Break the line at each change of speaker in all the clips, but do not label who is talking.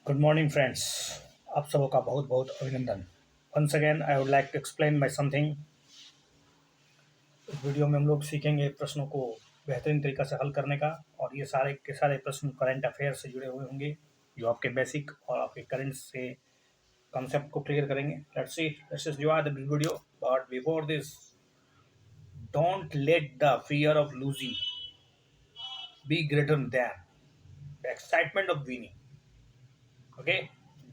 Good morning friends. आप सबों का बहुत बहुत अभिनंदन। Once again I would like to explain my something. इस वीडियो में हम लोग सीखेंगे प्रश्नों को बेहतरीन तरीका से हल करने का, और ये सारे के सारे प्रश्न करंट अफेयर से जुड़े हुए होंगे जो आपके बेसिक और आपके करंट से कॉन्सेप्ट को क्लियर करेंगे। Let's enjoy the video, but before this, don't let the fear of losing be greater than the excitement of winning. Okay,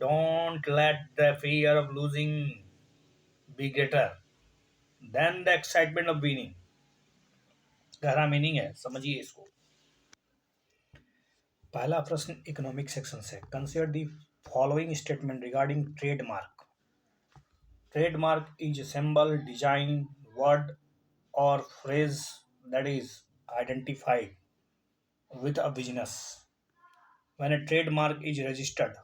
don't let the fear of losing be greater than the excitement of winning। गहरा meaning है, समझिए इसको। पहला प्रश्न economic section से। Consider the following statement regarding trademark. Trademark is symbol, design, word or phrase that is identified with a business. When a trademark is registered,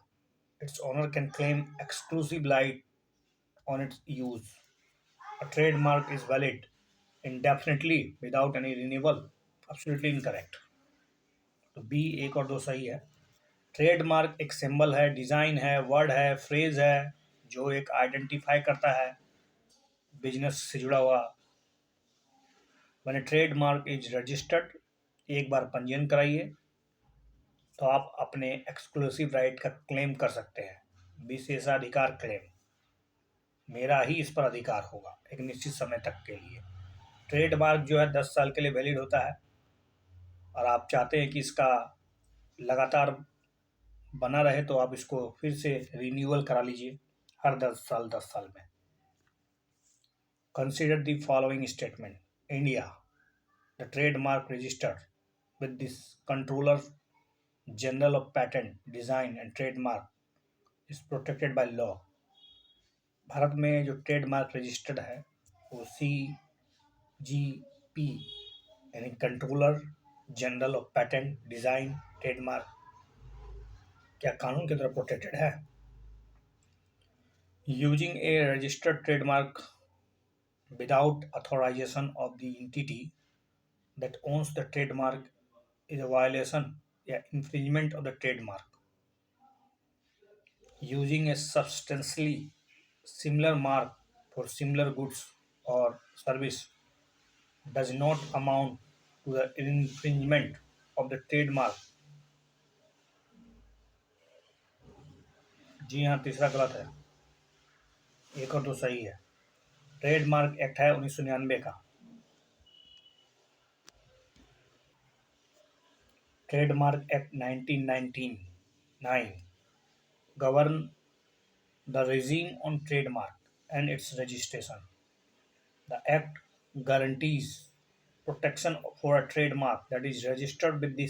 its owner can claim exclusive right on its use. A trademark is valid indefinitely without any renewal। Absolutely incorrect। तो B एक और दो सही है। Trademark एक symbol है, design है, word है, फ्रेज है जो एक आइडेंटिफाई करता है बिजनेस से जुड़ा हुआ। व्हेन ट्रेडमार्क इज रजिस्टर्ड, एक बार पंजीयन कराइए तो आप अपने एक्सक्लूसिव राइट का क्लेम कर सकते हैं। विशेषाधिकार क्लेम, मेरा ही इस पर अधिकार होगा एक निश्चित समय तक के लिए। ट्रेडमार्क जो है 10 साल के लिए वैलिड होता है, और आप चाहते हैं कि इसका लगातार बना रहे तो आप इसको फिर से रिन्यूअल करा लीजिए हर 10 साल में। Consider the following statement. India, the trademark registered with this controller general of patent design and trademark is protected by law. Bharat में जो ट्रेडमार्क रजिस्टर्ड है वो CGP यानी controller general of patent design trademark क्या कानून की तरफ प्रोटेक्टेड है। Using A registered trademark without authorization of the entity that owns the trademark is a violation या infringement of the trademark। Using a substantially similar mark for similar goods or service does not amount to the infringement of the trademark। जी हाँ, तीसरा गलत है, एक और दो सही है। ट्रेडमार्क एक्ट है 1999 का। Trademark act 1999 govern the regime on trademark and its registration। The act guarantees protection for a trademark that is registered with the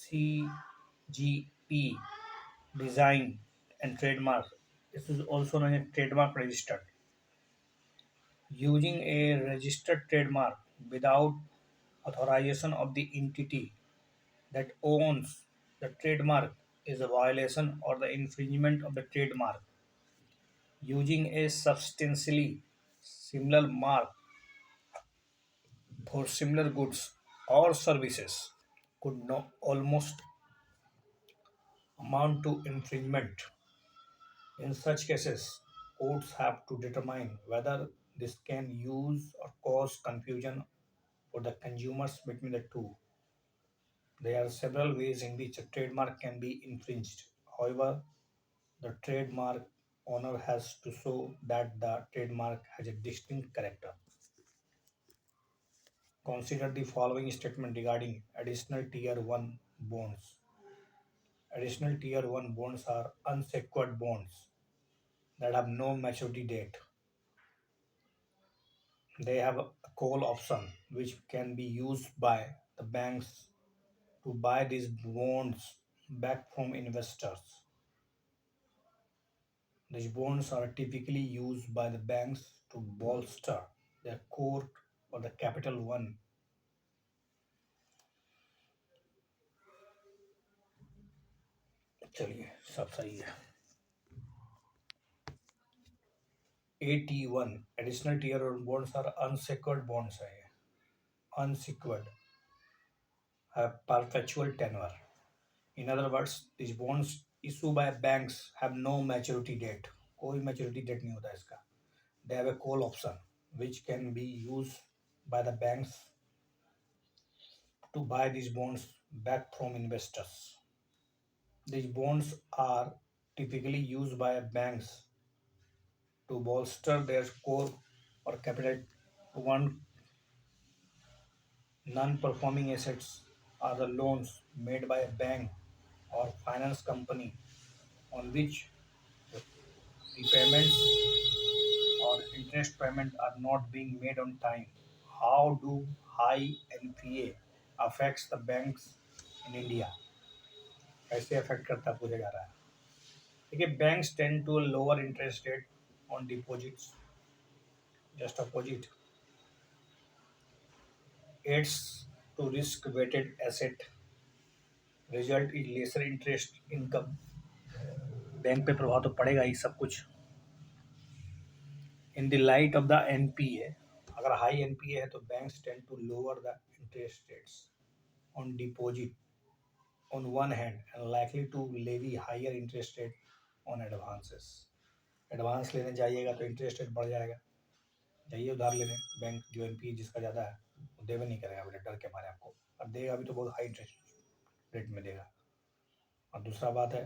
CGP design and trademark. This is also known as trademark registered। Using a registered trademark without authorization of the entity that owns the trademark is a violation or the infringement of the trademark। Using a substantially similar mark for similar goods or services could almost amount to infringement। In such cases, courts have to determine whether this can use or cause confusion for the consumers between the two। There are several ways in which a trademark can be infringed. However, the trademark owner has to show that the trademark has a distinct character। Consider the following statement regarding additional Tier 1 bonds. Additional Tier 1 bonds are unsecured bonds that have no maturity date. They have a call option which can be used by the banks to buy these bonds back from investors। These bonds are typically used by the banks to bolster their core or the Capital One। चलिए, सब सही है। AT1 additional tier 1 bonds are unsecured bonds है ये। Unsecured have perpetual tenure। In other words, these bonds issue by banks have no maturity date, कोई maturity date नहीं होता इसका. They have a call option which can be used by the banks to buy these bonds back from investors. These bonds are typically used by banks to bolster their core or capital. One non-performing assets are the loans made by a bank or finance company on which repayments or interest payment are not being made on time. How do high NPA affects the banks in India? कैसे affect करता है पूछा जा रहा है. देखिए, banks tend to lower interest rate on deposits, just opposite adds to risk weighted asset, result in lesser interest income. Bank पे प्रभाव तो पड़ेगा ही सब कुछ. In the light of the NPA, अगर हाई एनपीए है तो banks tend to lower the interest rates on deposit on one hand and likely to levy higher interest rate on advances. Advance लेने जाइएगा तो इंटरेस्ट रेट बढ़ जाएगा. जाइए उधार लेने, बैंक जो एनपी जिसका ज़्यादा है वो देवे नहीं करेगा बेटा, डर के मारे आपको, और देगा भी तो बहुत हाई इंटरेस्ट रेट में देगा. और दूसरा बात है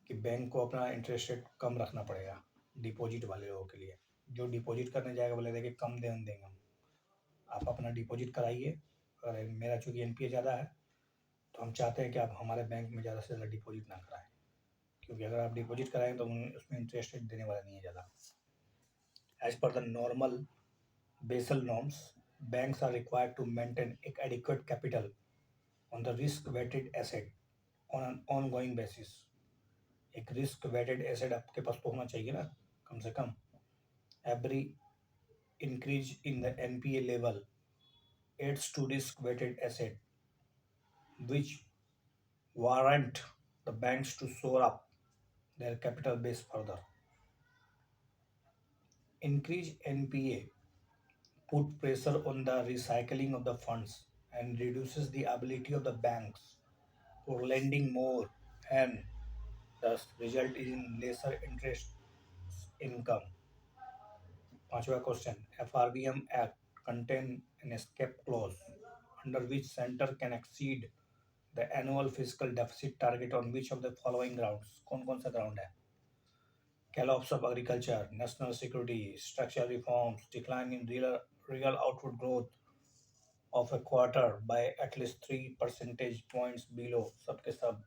कि बैंक को अपना इंटरेस्ट रेट कम रखना पड़ेगा डिपॉजिट वाले लोगों के लिए. जो डिपॉजिट करने जाएगा बोले देखिए कम देंगे हम, आप अपना डिपॉजिट कराइए. अगर मेरा चूँकि एनपीए ज़्यादा है तो हम चाहते हैं कि आप हमारे बैंक में ज़्यादा से ज़्यादा डिपॉजिट ना कराएं, क्योंकि अगर आप डिपॉजिट कराएं तो उसमें इंटरेस्ट रेट देने वाला नहीं है ज़्यादा. As per the normal Basel norms, banks are required to maintain adequate capital on the risk weighted asset on an ongoing basis. एक रिस्क वेटेड एसेट आपके पास तो होना चाहिए ना कम से कम. Every increase in the NPA level adds to risk weighted asset which warrant the banks to shore up their capital base further. Increased NPA put pressure on the recycling of the funds and reduces the ability of the banks for lending more, and thus result in lesser interest income. पांचवा question, FRBM Act contain an escape clause under which center can exceed the annual fiscal deficit target on which of the following grounds. कौन कौन सा ground है? Collapse of agriculture, national security, structural reforms, decline in real output growth of a quarter by at least 3 percentage points below सबके सब.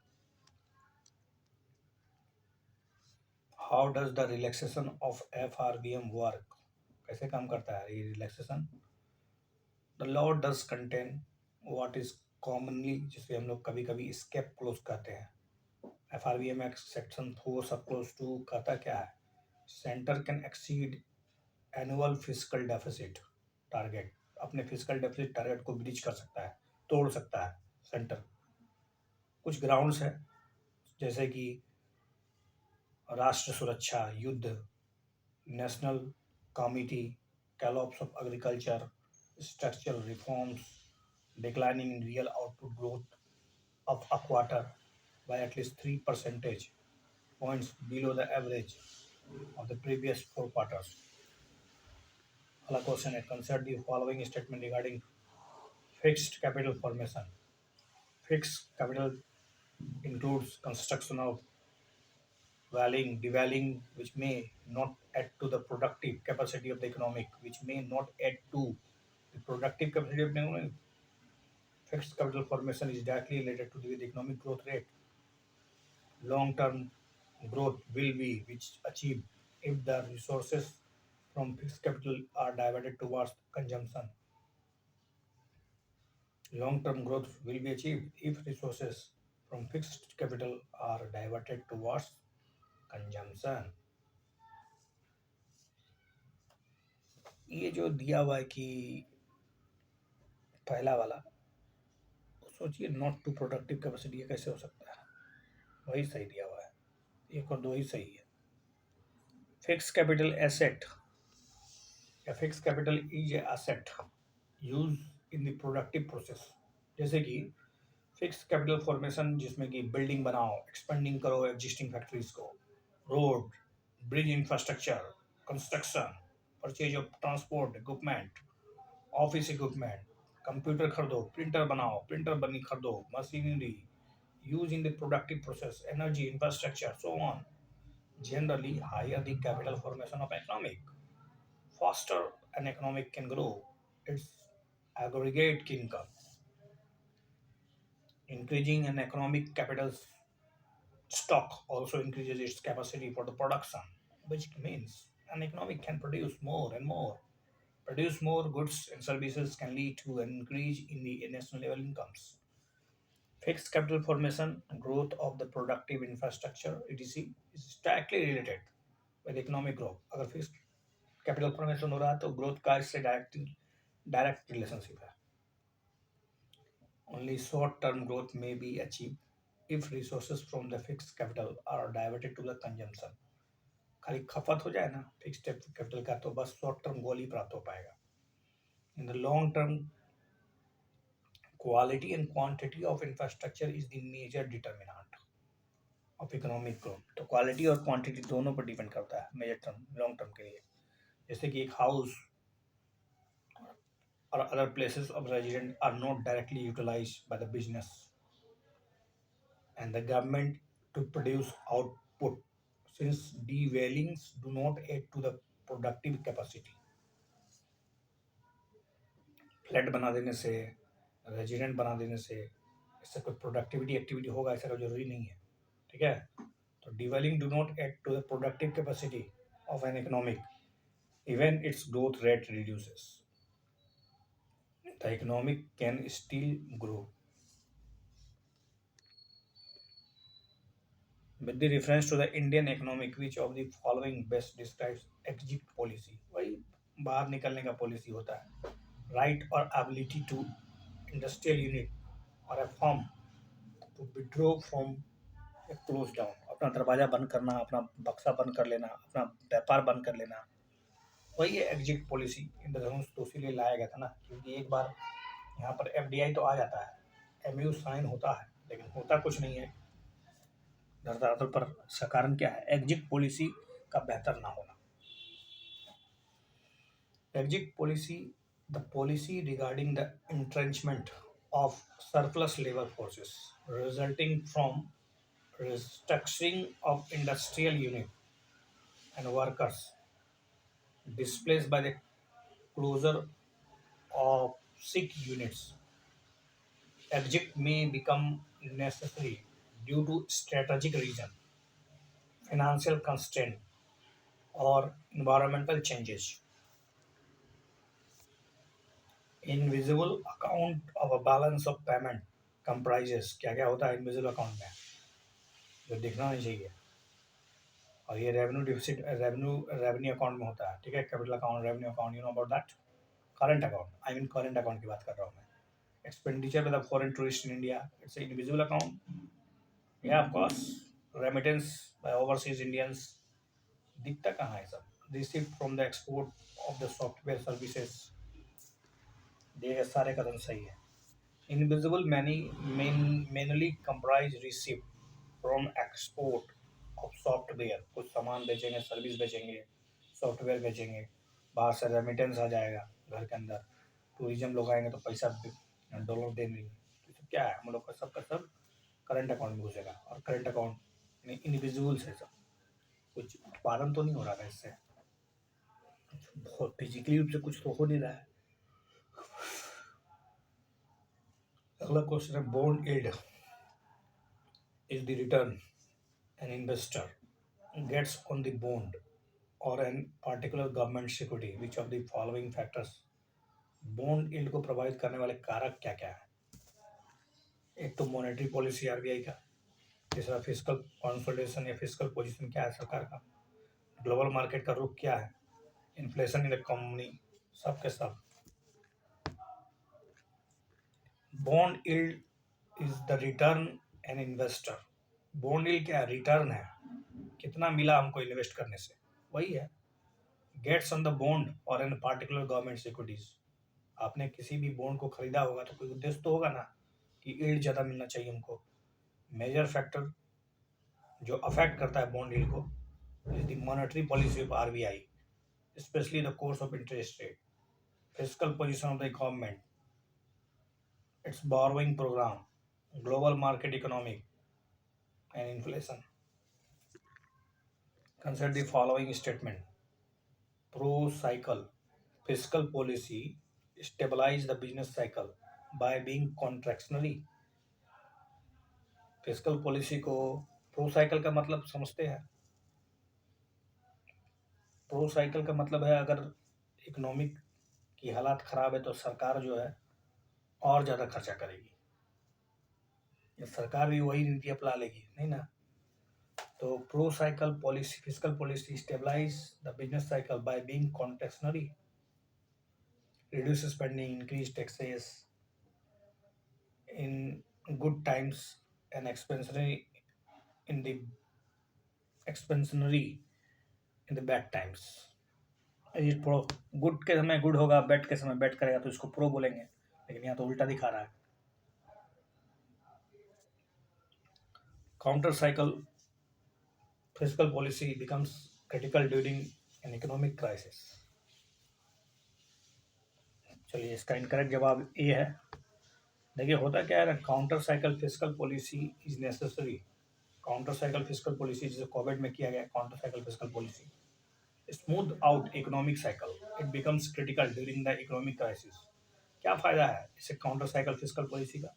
How does the relaxation of FRBM work? कैसे काम करता है ये relaxation? The law does contain what is commonly, जिसे हम लोग कभी कभी escape clause कहते हैं. FRBM Act section 4 सब clause 2 कहता क्या है? Center can exceed annual physical deficit target, अपने फिजिकल डेफिसिट टारगेट को ब्रीच कर सकता है, तोड़ सकता है सेंटर. कुछ ग्राउंड्स हैं जैसे कि राष्ट्र सुरक्षा, युद्ध, national committee, collapse of agriculture, structural reforms, declining in real output growth of a quarter by at least 3 percentage points below the average of the previous 4 quarters. अगला क्वेश्चन है, consider the following statement regarding fixed capital formation. Fixed capital includes construction of valuing, devaluing, which may not add to the productive capacity of the economic, which may not add to the productive capacity of the economic. Fixed capital formation is directly related to the economic growth rate. Long-term growth will be which achieved if the resources from fixed capital are diverted towards consumption. Long-term growth will be achieved if resources from fixed capital are diverted towards consumption. ये जो दिया हुआ है कि पहला वाला, सोचिए not to productive capacity, ये कैसे हो सकता है? वही सही दिया हुआ है, एक और दो ही सही है. फिक्स कैपिटल एसेट या fix capital is a asset use in the productive process. जैसे कि फिक्स कैपिटल फॉर्मेशन जिसमें कि बिल्डिंग बनाओ, एक्सपेंडिंग करो एग्जिस्टिंग फैक्ट्रीज को, road, bridge infrastructure, construction, purchase of transport equipment, office equipment, computer खरीदो, printer बनाओ, प्रिंटर बनी खरीदो, machinery, use in the productive process, energy, infrastructure, so on. Generally, higher the capital formation of economic, faster an economic can grow. Its aggregate income. Increasing an economic capital stock also increases its capacity for the production, which means an economic can produce more and more. Produce more goods and services can lead to an increase in the national level incomes. Fixed capital formation, growth of the productive infrastructure, etc., is directly related with economic growth. अगर fixed capital formation हो रहा है तो growth का इससे direct relationship है. Only short term growth may be achieved if resources from the fixed capital are diverted to the consumption. खाली खपत हो जाए ना फिक्स्ड कैपिटल का तो बस शॉर्ट टर्म गोल ही प्राप्त हो पाएगा. In the long term, quality and quantity of infrastructure is the major determinant of economic growth. तो क्वालिटी और क्वांटिटी दोनों पर डिपेंड करता है मेजर टर्म लॉन्ग टर्म के लिए. जैसे कि एक हाउस और other places of resident are not directly utilise by the business and the government to produce output since dwellings do not add to the productive capacity. Flat बना देने से, resident बना देने से इससे कोई प्रोडक्टिविटी एक्टिविटी होगा ऐसा कोई जरूरी नहीं है. ठीक है. तो devaluing do not add to the productive capacity of an economic, even its growth rate reduces. The economic can still grow. With the reference to the Indian economic, which of the following best describes exit policy? वही बाहर निकलने का policy होता है. Right or ability to industrial unit or a firm to withdraw from a close down. अपना दरवाजा बंद करना, अपना बक्सा बंद कर लेना, अपना व्यापार बंद कर लेना, वही है एग्जिट पॉलिसी. इंद्रधनुष तो इसीलिए लाया गया था ना क्योंकि एक बार यहाँ पर एफडीआई तो आ जाता है, एमयू साइन होता है, लेकिन होता कुछ नहीं है. धरातल पर इसका कारण क्या है? एग्जिट पॉलिसी का बेहतर ना होना. Exit policy, the policy regarding the entrenchment of surplus labour forces resulting from restructuring of industrial unit and workers displaced by the closure of sick units. Exit may become necessary due to strategic reason, financial constraint, or environmental changes. Invisible account of a balance of payment comprises क्या क्या होता है invisible account में जो दिखना नहीं चाहिए. और ये रेवेन्यू डिफिसिट रेवेन्यू अकाउंट में होता है. ठीक है. Capital account, revenue account, you know about that. Current account, I mean current account की बात कर रहा हूँ मैं. Expenditure with foreign tourist in India, it's invisible account. या of course remittance by overseas Indians, दिखता कहाँ है सब. Receipt from the export of the software services, ये सारे कदम सही है. Invisible manually comprise receipt from export of software. कुछ सामान बेचेंगे, सर्विस बेचेंगे, सॉफ्टवेयर बेचेंगे, बाहर से रेमिटेंस आ जाएगा घर के अंदर. टूरिज्म लोग आएंगे तो पैसा डॉलर देंगे. तो क्या है हम लोग का सब करंट अकाउंट में घुसेगा. और करंट अकाउंट इनविजिबल है सब. कुछ उत्पादन तो नहीं हो रहा है इससे, बहुत फिजिकली रूप से कुछ तो हो नहीं रहा है. अगला क्वेश्चन है bond yield is the return an investor gets on the bond or an particular government security. Which of the following factors bond yield को प्रभावित करने वाले कारक क्या क्या है? एक तो मॉनेटरी पॉलिसी आरबीआई का. तीसरा फिस्कल कंसोलिडेशन या फिस्कल पोजीशन क्या है सरकार का. ग्लोबल मार्केट का रुख क्या है. इन्फ्लेशन इन द इकोनॉमी, सब के सब. Bond yield is the return an investor. Bond yield क्या है? रिटर्न है, कितना मिला हमको इन्वेस्ट करने से, वही है. गेट्स ऑन द बॉन्ड और इन पार्टिकुलर गवर्नमेंट सिक्योरिटीज. आपने किसी भी बॉन्ड को खरीदा होगा तो कोई उद्देश्य तो होगा ना कि यील्ड ज़्यादा मिलना चाहिए हमको। मेजर फैक्टर जो अफेक्ट करता है बॉन्ड यील्ड को is the monetary policy of RBI, specially the course of interest rate, physical position of the government, it's borrowing program, global market economic, and inflation. Consider the following statement. Pro-cycle fiscal policy stabilize the business cycle by being contractionary. Physical policy को pro cycle का मतलब समझते हैं? Pro cycle का मतलब है अगर economic की हालात खराब है तो सरकार जो है और ज़्यादा खर्चा करेगी, या सरकार भी वही नीति अपना लेगी, नहीं ना। तो pro cycle policy physical policy stabilise the business cycle by being contractionary, reduce spending, increase taxes in good times, and in the expansionary in the bad times. ये प्रो गुड के समय गुड होगा, बैड के समय bad करेगा तो इसको pro बोलेंगे, लेकिन यहाँ तो उल्टा दिखा रहा है। Counter cycle physical policy becomes critical during an economic crisis. चलिए, इसका इनकरेक्ट जवाब ए है। देखिए होता क्या है ना, counter cycle physical policy is necessary. Counter cycle physical policy जिसे कोविड में किया गया, counter cycle physical policy smooth out economic cycle, it becomes critical during the economic crisis. क्या फायदा है इसे काउंटर साइकिल फिजिकल पॉलिसी का?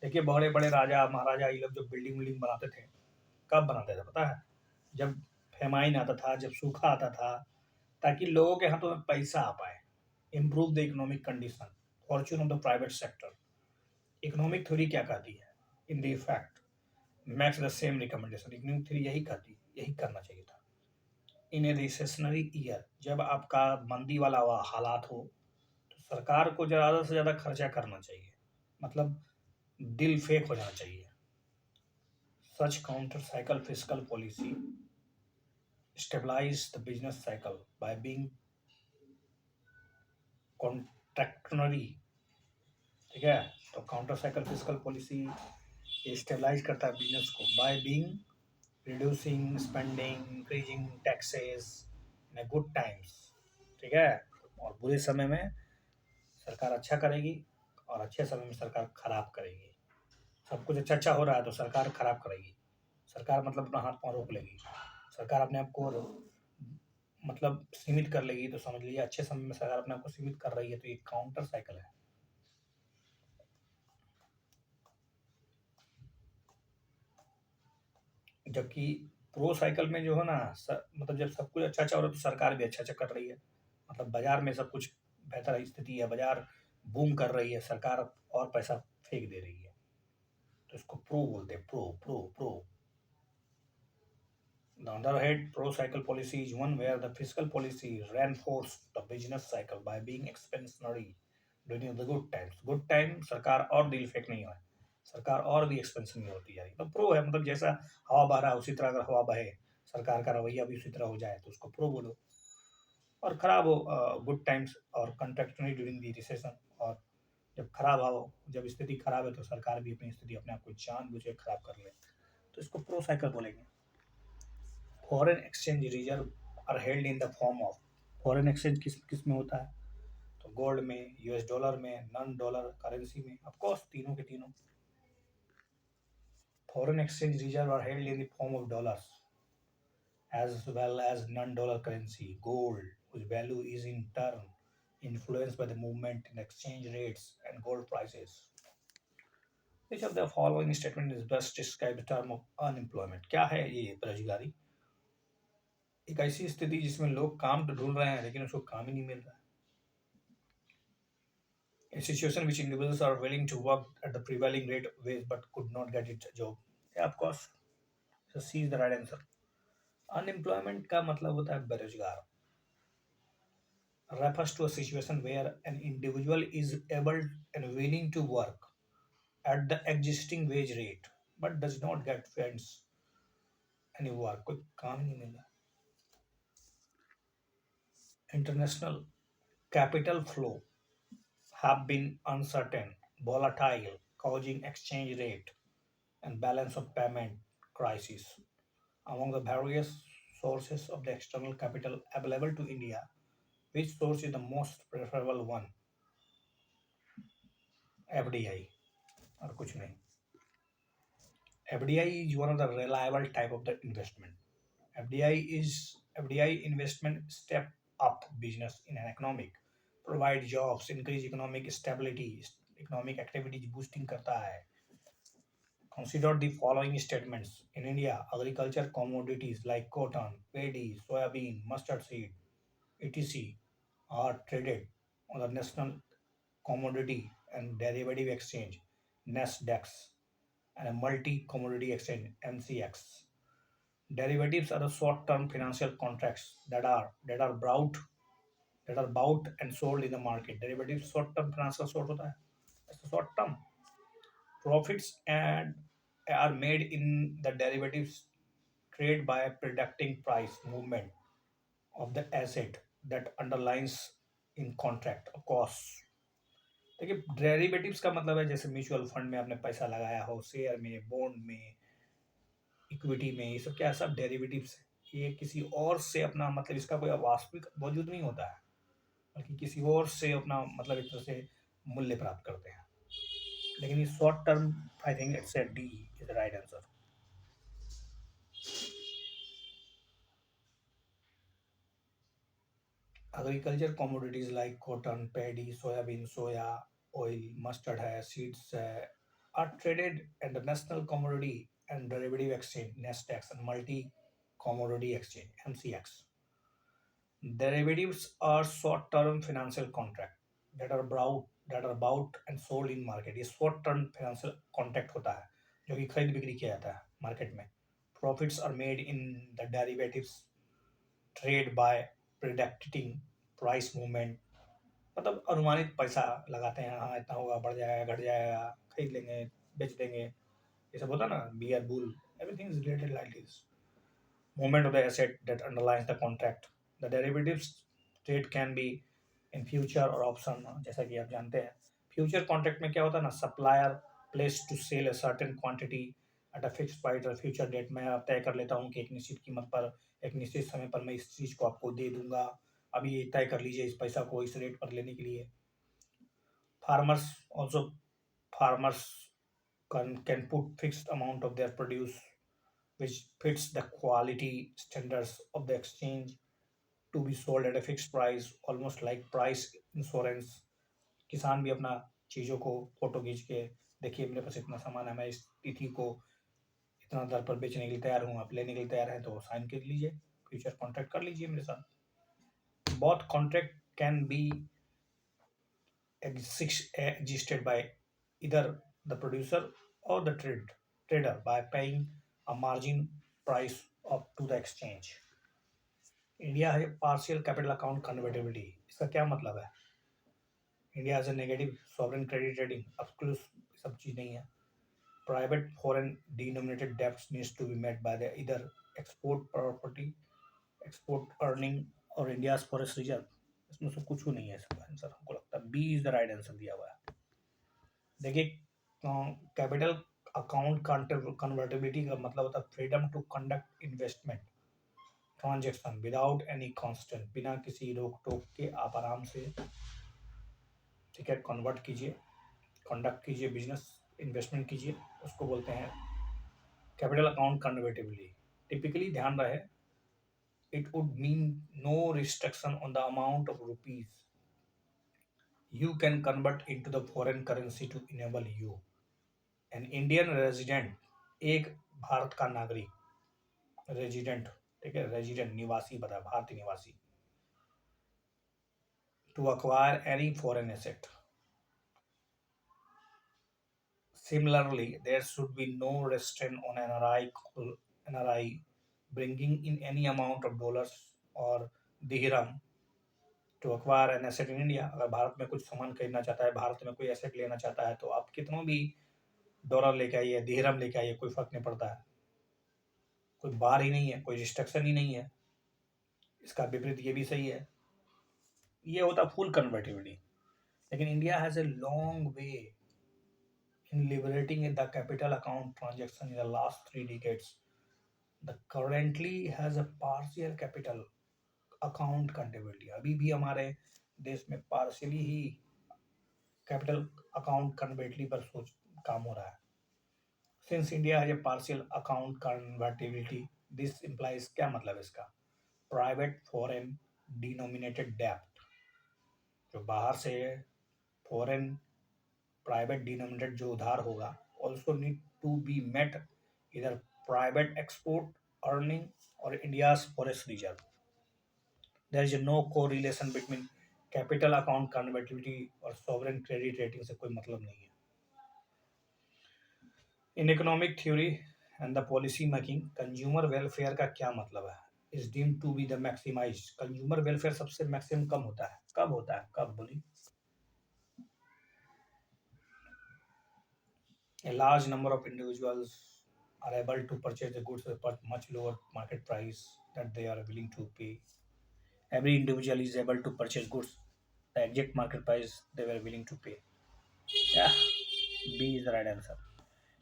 देखिए बड़े बड़े राजा महाराजा ये लोग जो बिल्डिंग विल्डिंग बनाते थे, कब बनाते थे पता है? जब फेमाइन आता था, जब सूखा आता था, ताकि लोगों के हाथों में पैसा आ पाए। Improve the economic condition, Fortune of the private sector. Economic theory क्या कहती है? In the effect max the same recommendation. Economic theory यही कहती, यही करना चाहिए था। इन ए रिसेशनरी ईयर, जब आपका मंदी वाला हालात हो तो सरकार को ज़्यादा से ज़्यादा खर्चा करना चाहिए, मतलब दिल फेक हो जाना चाहिए। Such counter cycle physical policy stabilise the business cycle by being contractionary. ठीक है, तो काउंटर साइकिल फिजिकल पॉलिसी ये स्टेबलाइज करता है बिजनेस को by being reducing spending, increasing taxes in good times. ठीक है, और बुरे समय में सरकार अच्छा करेगी और अच्छे समय में सरकार खराब करेगी। सब कुछ अच्छा अच्छा हो रहा है तो सरकार खराब करेगी। सरकार मतलब अपना हाथ पाँव रोक लेगी, सरकार अपने आप को मतलब सीमित कर लेगी, तो समझ लीजिए अच्छे समय में सरकार अपने आप को सीमित कर रही है, तो ये काउंटर साइकिल है। जबकि प्रो साइकिल में जो है ना मतलब जब सब कुछ अच्छा अच्छा हो रहा है तो सरकार भी अच्छा अच्छा कर रही है, मतलब बाजार में सब कुछ बेहतर स्थिति है, बाजार बूम कर रही है, सरकार और पैसा फेंक दे रही है, तो इसको प्रो बोलते हैं। Pro pro pro. On the other hand, pro-cycle policy is one where the fiscal policy reinforces the business cycle by being expansionary during the good times. Good time सरकार और दिल फेंक नहीं है, सरकार और भी एक्सपेंशन में होती जा रही है, तो प्रो है। मतलब जैसा हवा बह रहा है उसी तरह अगर हवा बहे, सरकार का रवैया भी उसी तरह हो जाए तो उसको प्रो बोलो। और खराब हो गुड टाइम्स और कंट्रैक्शनरी ड्यूरिंग दी रिसेशन, और जब खराब हो, जब स्थिति खराब है तो सरकार भी अपनी स्थिति अपने आप को जानबूझ के खराब कर ले, तो इसको प्रो साइकिल बोलेंगे। Foreign exchange reserve are held in the form of, foreign exchange किस किस में होता है? तो गोल्ड में, यूएस डॉलर में, नॉन डॉलर करेंसी में, ऑफ कोर्स तीनों के तीनों। Foreign exchange reserve are held in the form of dollars as well as non-dollar currency gold, whose value is in turn influenced by the movement in exchange rates and gold prices. Which of the following statement is best describe the term of unemployment? क्या है ये बेरोजगारी? एक ऐसी स्थिति जिसमें लोग काम तो ढूंढ रहे हैं लेकिन उसको काम ही नहीं मिल रहा है। A situation which individuals are willing to work at the prevailing rate of wage but could not get it job. Yeah, of course. So C is the right answer. Unemployment का मतलब होता है बेरोजगार, refers to a situation where an individual is able and willing to work at the existing wage rate but does not get funds any work, कोई काम नहीं मिल रहा। International capital flow have been uncertain, volatile causing exchange rate and balance of payment crisis. Among the various sources of the external capital available to India, which source is the most preferable one? FDI और कुछ नहीं. FDI is one of the reliable type of the investment. FDI investment step up business in an economic, provide jobs, increase economic stability, economic activity boosting करता है. Consider the following statements. In India, agriculture commodities like cotton, paddy, soybean, mustard seed, etc. are traded on the National Commodity and Derivative Exchange (NASDAQ) and a Multi-Commodity Exchange (MCX). Derivatives are the short-term financial contracts that are bought and sold in the market. Derivatives short-term financial source होता है. It's short term. Profits and are made in the derivatives trade by predicting price movement of the asset that underlies in contract costs. देखिए derivatives का मतलब है जैसे mutual fund में आपने पैसा लगाया हो, शेयर में, बॉन्ड में, इक्विटी में, ये सब क्या है, सब डेरिवेटिव्स है. ये किसी और से अपना मतलब इसका कोई वास्तविक वजूद नहीं होता है, बल्कि किसी और से अपना मतलब एक तरह से मूल्य प्राप्त करते हैं. लेकिन ये short term, I think it's A D is the right answer. Agriculture commodities like cotton, paddy, soybean, soya oil, mustard है, सीड्स है, are traded at the National Commodity and Derivative Exchange (NASDAQ) and Multi Commodity Exchange (MCX). Derivatives are short-term financial contract that are bought and sold in market. ये short term financial contract होता है जो कि खरीद बिक्री किया जाता है मार्केट में. Profits are made in the derivatives trade by predicting price movement. मतलब अनुमानित पैसा लगाते हैं, हाँ इतना होगा, बढ़ जाएगा, घट जाएगा, खरीद लेंगे, बेच देंगे, ये सब होता है ना, bear bull, everything is related like this. Movement of the asset that underlies the contract. The derivatives trade can be in future or option. जैसा कि आप जानते हैं फ्यूचर कॉन्ट्रैक्ट में क्या होता है ना, supplier place to sell a certain quantity at a fix price और फ्यूचर डेट. मैं तय कर लेता हूँ कि एक निश्चित कीमत पर एक निश्चित समय पर मैं इस चीज़ को आपको दे दूंगा, अभी ये तय कर लीजिए इस पैसा को इस रेट पर लेने के लिए. Farmers also farmers can put fixed amount of their produce which fits the quality standards of the exchange to be sold at a fixed price, almost like price insurance. किसान भी अपना चीज़ों को फोटो खींच के, देखिए मेरे पास इतना सामान है, मैं इस तिथि को इतना दर पर बेचने के लिए तैयार हूँ, आप लेने के लिए तैयार हैं तो साइन कर लीजिए, फ्यूचर कॉन्ट्रैक्ट कर लीजिए मेरे साथ. Both contract can be existed by either the producer or the trader by paying a margin price up to the exchange. India है पार्शियल कैपिटल अकाउंट कन्वर्टेबिलिटी. इसका क्या मतलब है? India has a negative sovereign credit rating. अब सब चीज़ नहीं है. Private foreign denominated debts needs to be met by the either export property, export earning और इंडियाज फॉरेस्ट रिजर्व. इसमें से कुछ नहीं है इसका आंसर. हमको लगता है B is the right answer दिया हुआ है. देखिए कैपिटल अकाउंट कन्वर्टेबिलिटी का मतलब होता है freedom to conduct investment transaction without any constant. बिना किसी रोक टोक के आप आराम से, ठीक है, कन्वर्ट कीजिए, कंडक्ट कीजिए, बिजनेस इन्वेस्टमेंट कीजिए, उसको बोलते हैं कैपिटल अकाउंट कन्वर्टेबिलिटी. टिपिकली ध्यान रहे, it would mean no restriction on the amount of rupees you can convert into the foreign currency to enable you, an Indian resident, एक भारत का नागरिक, रेजिडेंट, ठीक है, रेजिडेंट निवासी बता, भारतीय निवासी, to acquire any foreign asset. Similarly, there should be no restraint on NRI bringing in any amount of dollars or dirham to acquire an asset in India. अगर भारत में कुछ सामान खरीदना चाहता है, भारत में कोई एसेट लेना चाहता है, तो आप कितनों भी डॉलर लेके आइए, दिहरम लेके आइए, कोई फर्क नहीं पड़ता है. कोई बार ही नहीं है, कोई रिस्ट्रिक्शन ही नहीं है. इसका विपरीत ये भी सही है. ये होता फुल कन्वर्टिबिलिटी. लेकिन India has a long way in liberating the capital account transaction in the last 3 decades. The currently has a partial capital account convertibility. अभी भी हमारे देश में partially ही capital account convertibility पर सोच काम हो रहा है. Since India has a partial account convertibility, this implies क्या मतलब है इसका? Private foreign denominated debt जो बाहर से foreign private denominated जो उधार होगा also need to be met either private export earning or India's forex reserve. There is no correlation between capital account convertibility और sovereign credit rating से कोई मतलब नहीं है. In economic theory and the policy making, consumer welfare का क्या मतलब है? Is deemed to be the maximized. Consumer welfare सबसे maximum कम होता है. कब होता है? कब बोली? A large number of individuals are able to purchase the goods at much lower market price that they are willing to pay. Every individual is able to purchase goods the exact market price they were willing to pay. Yeah, B is the right answer.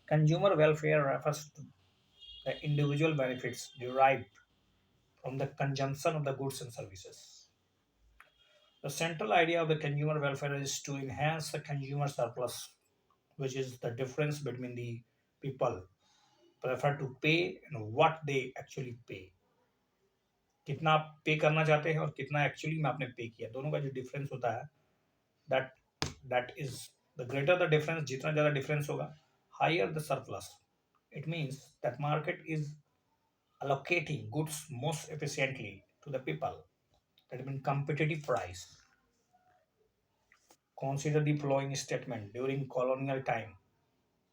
Consumer welfare refers to the individual benefits derived from the consumption of the goods and services. The central idea of the consumer welfare is to enhance the consumer surplus, which is the difference between the people prefer to pay and what they actually pay. कितना आप पे करना चाहते हैं और कितना actually में आपने पे किया, दोनों का जो डिफरेंस होता है, that that is the greater the difference, जितना ज़्यादा डिफरेंस होगा, higher the surplus. It means that market is allocating goods most efficiently to the people that mean competitive price. Consider the following statement. During colonial time,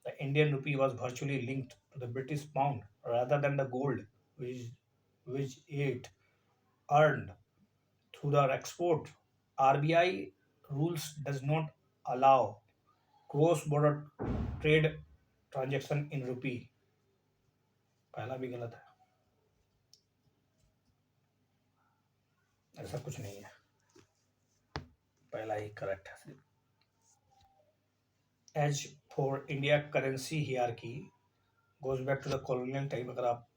the Indian rupee was virtually linked to the British pound rather than the gold which it earned through the export. RBI rules does not allow cross-border trade transaction in rupee. पहला भी गलत है, ऐसा कुछ नहीं है, पहला ही correct है. As for India currency hierarchy goes back to the colonial time. अगर आप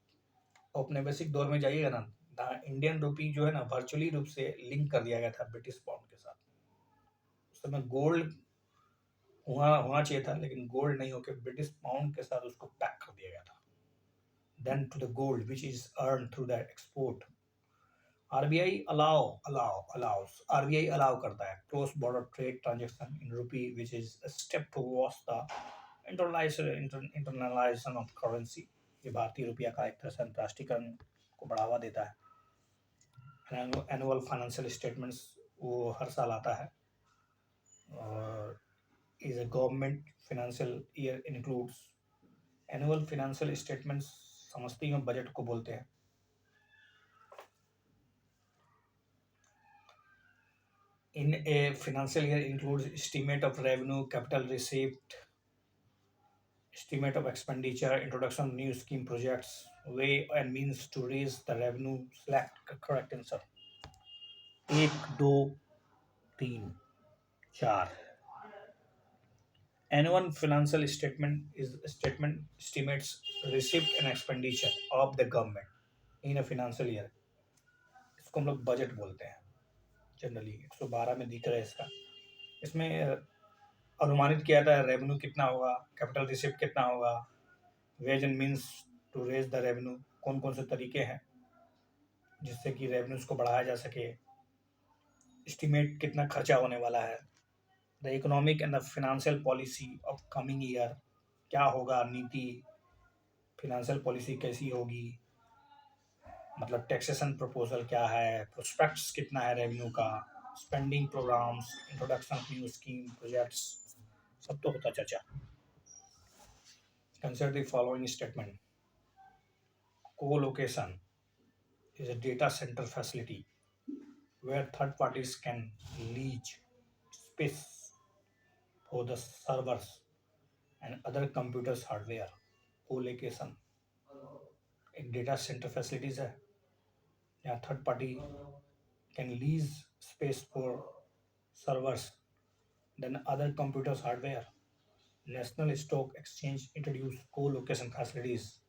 औपनिवेशिक दौर में जाइएगा ना, द इंडियन रुपी जो है ना वर्चुअली रूप से लिंक कर दिया गया था ब्रिटिश पाउंड के साथ. उस समय गोल्ड होना चाहिए था, लेकिन गोल्ड नहीं होकर ब्रिटिश पाउंड के साथ उसको पैक कर दिया गया था. Then to the gold which is earn through the export. RBI allow करता है cross border trade transaction in rupee which is step towards the internalization of currency. ये भारतीय रुपया का एक तरह से अंतर्राष्ट्रीयकरण को बढ़ावा देता है. एनुअल फाइनेंशियल स्टेटमेंट्स वो हर साल आता है और is a government financial year includes. Annual financial statements समझते ही बजट को बोलते हैं. In a financial year includes estimate of revenue, capital receipt, estimate of expenditure, introduction of new scheme projects, way and means to raise the revenue. Select correct answer. एक दो तीन चार. Annual financial statement is a statement estimates receipt and expenditure of the government in a financial year. इसको हम लोग budget बोलते हैं generally. 112 में दिख रहा है इसका. इसमें अनुमानित किया जाता है रेवेन्यू कितना होगा, कैपिटल रिसिप्ट कितना होगा, ways and means to raise the revenue. कौन कौन से तरीके हैं जिससे कि रेवेन्यूज को बढ़ाया जा सके, एस्टिमेट कितना खर्चा होने वाला है, the economic and the financial policy of coming year. क्या होगा नीति, फिनेंशियल पॉलिसी कैसी होगी, मतलब टैक्सेशन प्रपोजल क्या है, प्रोस्पेक्ट्स कितना है रेवेन्यू का, spending programmes, introduction of new scheme projects, सब तो होता चर्चा. Consider the following statement. Co-location is a data center facility where third parties can lease space for the servers and other computers hardware. Co-location एक data centre facilities है जहाँ third party can lease space for servers then other computers hardware. National Stock Exchange introduced co-location facilities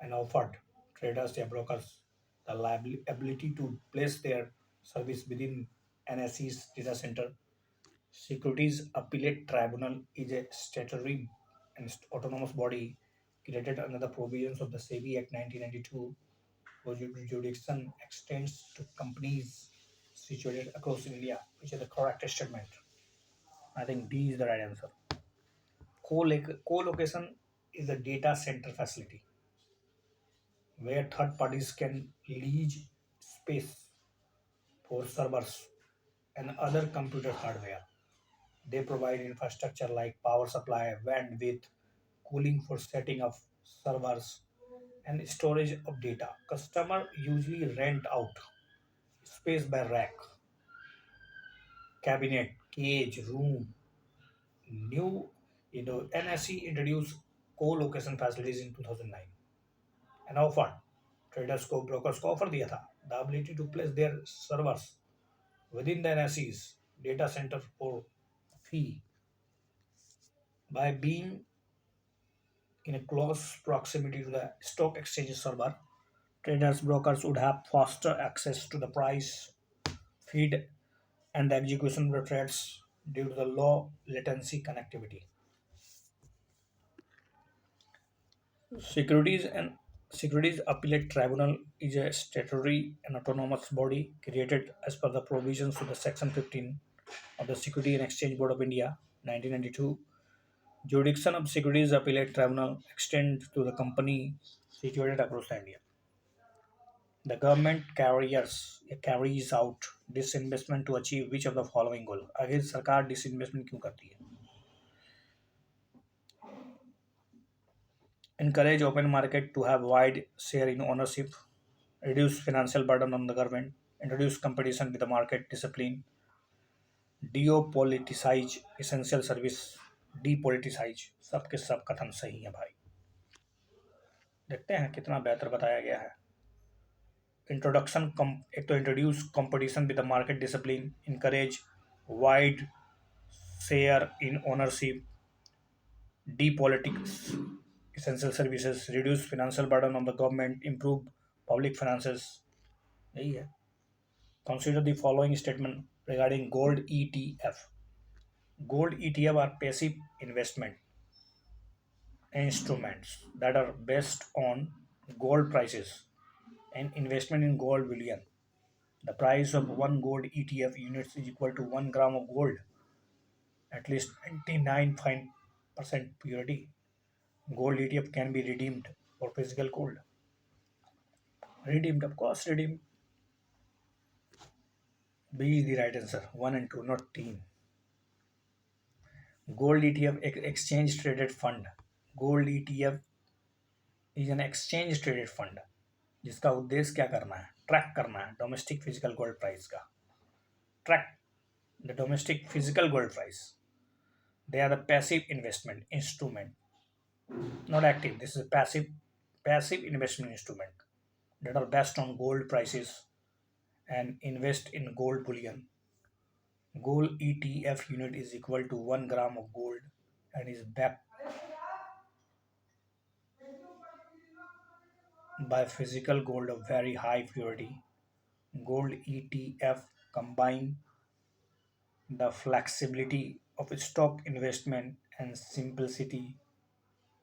and offered traders and brokers the ability to place their service within NSE's data center. Securities Appellate Tribunal is a statutory and autonomous body created under the provisions of the SEBI Act 1992, whose jurisdiction extends to companies situated across India, which is the correct statement. I think D is the right answer. Co-location is a data center facility where third parties can lease space for servers and other computer hardware. They provide infrastructure like power supply, bandwidth, cooling for setting up servers, and storage of data. Customer usually rent out space by rack, cabinet, cage, room. New, NSE introduced co-location facilities in 2009 and offered traders को brokers को offer दिया था the ability to place their servers within the NSE's data center for fee. By being in a close proximity to the stock exchange server, traders brokers would have faster access to the price feed and the execution of the trades due to the low latency connectivity. Securities and Securities Appellate Tribunal is a statutory and autonomous body created as per the provisions of the Section 15 of the Security and Exchange Board of India, 1992. Jurisdiction of Securities Appellate Tribunal extends to the company situated across India. The government carries out disinvestment to achieve which of the following goal? आगे सरकार disinvestment क्यों करती है? Encourage open market to have wide share in ownership, reduce financial burden on the government, introduce competition with the market discipline, depoliticize essential service, depoliticize सबके सब कथन सही है भाई. देखते हैं कितना बेहतर बताया गया है. इंट्रोडक्शन एक तो introduce competition with the market discipline, encourage wide share in ownership, depolitics essential services, reduce financial burden on the government, improve public finances. यही है. Consider the following statement regarding gold ETF. Gold ETF are passive investment instruments that are based on gold prices and investment in gold bullion. The price of one gold ETF unit is equal to 1 gram of gold, at least 99% purity. Gold ETF can be redeemed for physical gold. Redeemed, of course, redeemed. B is the right answer. 1 and 2, not team. Gold ETF exchange traded fund. Gold ETF is an exchange traded fund जिसका उद्देश्य क्या करना है? Track करना है domestic physical gold price का. Track the domestic physical gold price. They are the passive investment instrument, not active. This is a passive investment instrument that are based on gold prices and invest in gold bullion. Gold ETF unit is equal to 1 gram of gold and is backed by physical gold of very high purity. Gold ETF combine the flexibility of stock investment and simplicity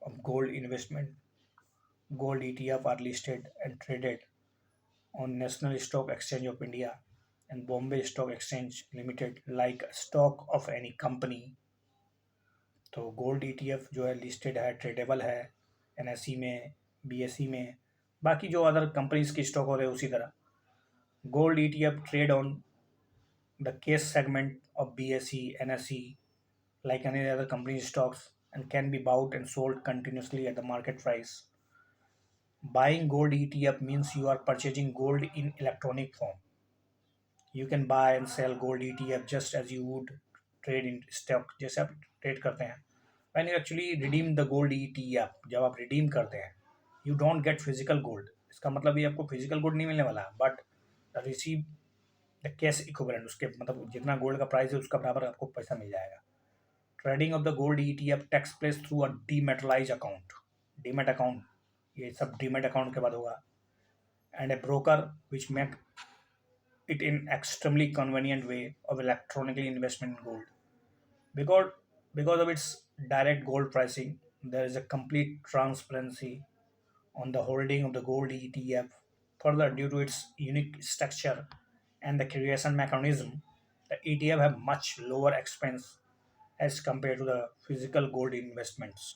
of gold investment. Gold ETF are listed and traded on National Stock Exchange of India and Bombay Stock Exchange Limited like a stock of any company. तो gold ETF जो है listed है, tradable है NSE में, BSE में, बाकी जो other companies की स्टॉक हो रहे हैं उसी तरह. Gold ETF trade on the case segment of BSE, NSE like any other company stocks and can be bought and sold continuously at the market price. Buying gold ETF means you are purchasing gold in electronic form. You can buy and sell gold ETF just as you would trade in stock, जैसे आप trade करते हैं. When you actually redeem the gold ETF, जब आप redeem करते हैं, you don't get physical gold. इसका मतलब ये आपको physical gold नहीं मिलने वाला, but receive the cash equivalent. उसके मतलब जितना गोल्ड का प्राइस है उसका बराबर आपको पैसा मिल जाएगा. Trading of the gold ETF takes place through a dematerialise account, demat account, ये सब डीमेट अकाउंट के बाद होगा, and a broker which make it in extremely convenient way of electronically investment in gold. Because because of its direct gold pricing, there is a complete transparency on the holding of the gold ETF. Further, due to its unique structure and the creation mechanism, the ETF have much lower expense as compared to the physical gold investments.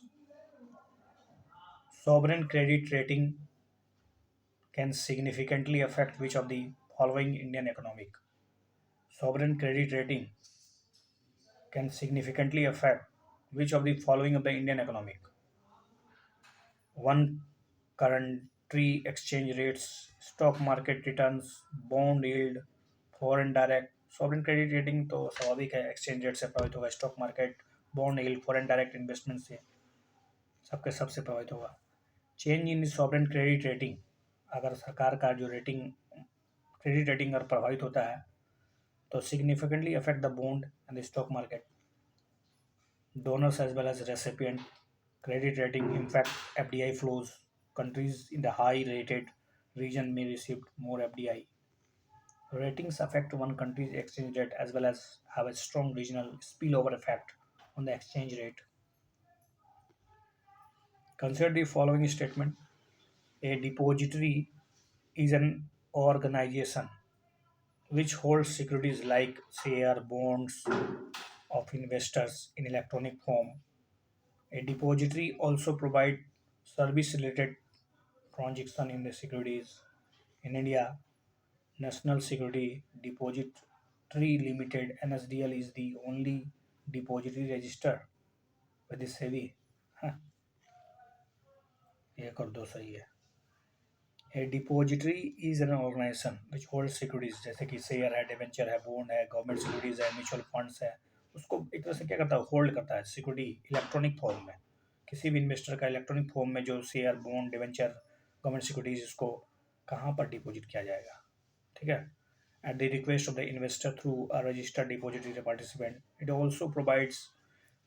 Sovereign credit rating can significantly affect which of the following Indian economic. Sovereign credit rating can significantly affect which of the following of the Indian economic. One, country exchange rates, stock market returns, bond yield, foreign direct. Sovereign credit rating तो स्वाभाविक है, exchange rate से प्रभावित होगा, stock market, bond yield, foreign direct investment से सबके सबसे प्रभावित होगा. Change in sovereign credit rating, अगर सरकार का जो रेटिंग, क्रेडिट रेटिंग अगर प्रभावित होता है तो significantly affect the bond and the stock market. Donors as well as recipient credit rating impact FDI flows. Countries in the high rated region may receive more FDI. Ratings affect one country's exchange rate as well as have a strong regional spillover effect on the exchange rate. Consider the following statement. A depository is an organization which holds securities like share bonds of investors in electronic form. A depository also provides service-related transaction in the securities. In India, National Security Depository Limited (NSDL) is the only depository registered with the SEBI. हाँ, एक और दो सही है. A depository is an organization which holds securities, जैसे कि share है, debenture है, बॉन्ड है, गवर्नमेंट सिक्योरिटीज है, म्यूचुअल फंड्स है. उसको एक तरह से क्या करता है, होल्ड करता है सिक्योरिटी इलेक्ट्रॉनिक फॉर्म में. किसी भी इन्वेस्टर का इलेक्ट्रॉनिक फॉर्म में जो share, bond, debenture, government securities, इसको कहाँ पर डिपॉजिट किया जाएगा. ठीक है. At the request of the investor through a registered depository participant, it also provides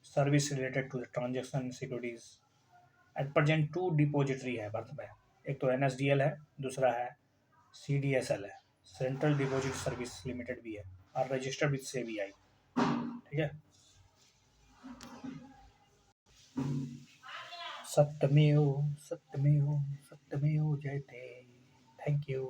service related to the transaction securities. At present two depository है भारत में. एक तो NSDL है, दूसरा है CDSL है, सेंट्रल डिपॉजिट सर्विस लिमिटेड भी है, और रजिस्टर्ड विद SEBI. ठीक है. सत्यमेव सत्यमेव सत्यमेव जयते. Thank you.